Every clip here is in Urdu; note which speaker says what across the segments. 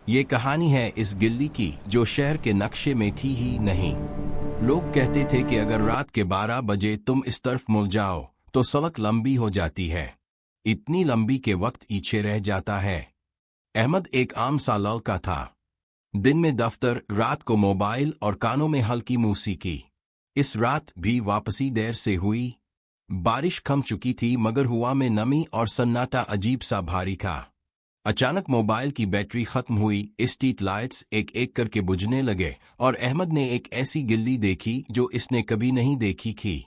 Speaker 1: یہ کہانی ہے اس گلی کی جو شہر کے نقشے میں تھی ہی نہیں۔ لوگ کہتے تھے کہ اگر رات کے 12 بجے تم اس طرف مڑ جاؤ تو سڑک لمبی ہو جاتی ہے، اتنی لمبی کہ وقت پیچھے رہ جاتا ہے۔ احمد ایک عام سا لڑکا تھا، دن میں دفتر، رات کو موبائل اور کانوں میں ہلکی موسیقی۔ اس رات بھی واپسی دیر سے ہوئی۔ بارش تھم چکی تھی مگر ہوا میں نمی اور سناٹا عجیب سا بھاری تھا۔ اچانک موبائل کی بیٹری ختم ہوئی، اسٹریٹ لائٹس ایک ایک کر کے بجھنے لگے اور احمد نے ایک ایسی گلی دیکھی جو اس نے کبھی نہیں دیکھی تھی۔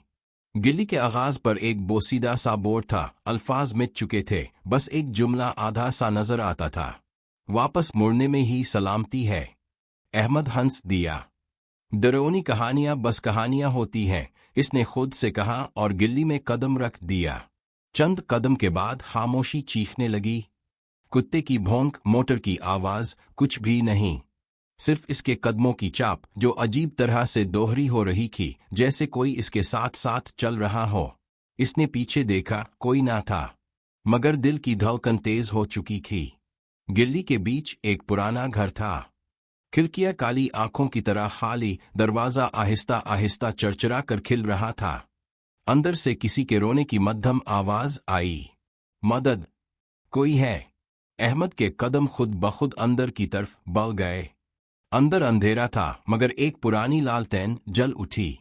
Speaker 1: گلی کے آغاز پر ایک بوسیدہ سا بورڈ تھا، الفاظ مٹ چکے تھے، بس ایک جملہ آدھا سا نظر آتا تھا، واپس مڑنے میں ہی سلامتی ہے۔ احمد ہنس دیا۔ ڈراؤنی کہانیاں بس کہانیاں ہوتی ہیں، اس نے خود سے کہا اور گلی میں قدم رکھ دیا۔ چند قدم کے بعد خاموشی چیخنے لگی۔ کتے کی بھونک، موٹر کی آواز، کچھ بھی نہیں، صرف اس کے قدموں کی چاپ جو عجیب طرح سے دوہری ہو رہی تھی، جیسے کوئی اس کے ساتھ ساتھ چل رہا ہو۔ اس نے پیچھے دیکھا، کوئی نہ تھا، مگر دل کی دھڑکن تیز ہو چکی تھی۔ گلی کے بیچ ایک پرانا گھر تھا، کھڑکیاں کالی آنکھوں کی طرح خالی، دروازہ آہستہ آہستہ چرچرا کر کھل رہا تھا۔ اندر سے کسی کے رونے کی مدھم آواز آئی، مدد، کوئی ہے؟ احمد کے قدم خود بخود اندر کی طرف بڑھ گئے۔ اندر اندھیرا تھا مگر ایک پرانی لالٹین جل اٹھی۔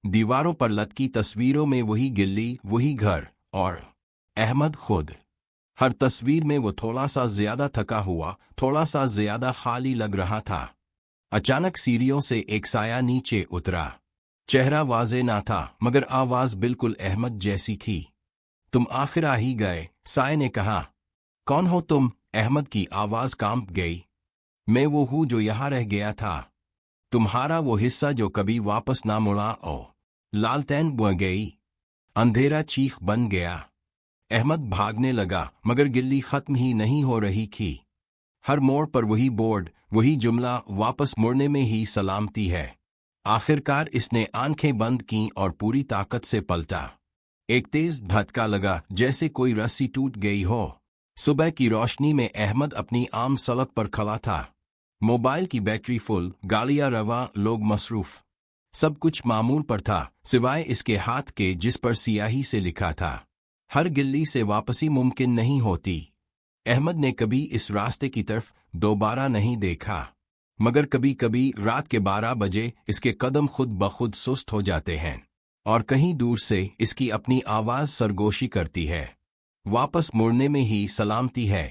Speaker 1: دیواروں پر لٹکی تصویروں میں وہی گلی، وہی گھر اور احمد خود۔ ہر تصویر میں وہ تھوڑا سا زیادہ تھکا ہوا، تھوڑا سا زیادہ خالی لگ رہا تھا۔ اچانک سیڑھیوں سے ایک سایہ نیچے اترا۔ چہرہ واضح نہ تھا مگر آواز بالکل احمد جیسی تھی۔ تم آخر آ ہی گئے، سائے نے کہا۔ کون ہو تم؟ احمد کی آواز کانپ گئی۔ میں وہ ہوں جو یہاں رہ گیا تھا، تمہارا وہ حصہ جو کبھی واپس نہ مڑا۔ او لالٹین بجھ گئی، اندھیرا چیخ بن گیا۔ احمد بھاگنے لگا مگر گلی ختم ہی نہیں ہو رہی تھی۔ ہر موڑ پر وہی بورڈ، وہی جملہ، واپس مڑنے میں ہی سلامتی ہے۔ آخرکار اس نے آنکھیں بند کیں اور پوری طاقت سے پلٹا۔ ایک تیز دھچکا لگا جیسے کوئی رسی ٹوٹ گئی ہو۔ صبح کی روشنی میں احمد اپنی عام سڑک پر کھڑا تھا، موبائل کی بیٹری فل، گاڑیاں رواں، لوگ مصروف، سب کچھ معمول پر تھا سوائے اس کے ہاتھ کے جس پر سیاہی سے لکھا تھا، ہر گلی سے واپسی ممکن نہیں ہوتی۔ احمد نے کبھی اس راستے کی طرف دوبارہ نہیں دیکھا، مگر کبھی کبھی رات کے 12 بجے اس کے قدم خود بخود سست ہو جاتے ہیں اور کہیں دور سے اس کی اپنی آواز سرگوشی کرتی ہے، واپس مڑنے میں ہی سلامتی ہے۔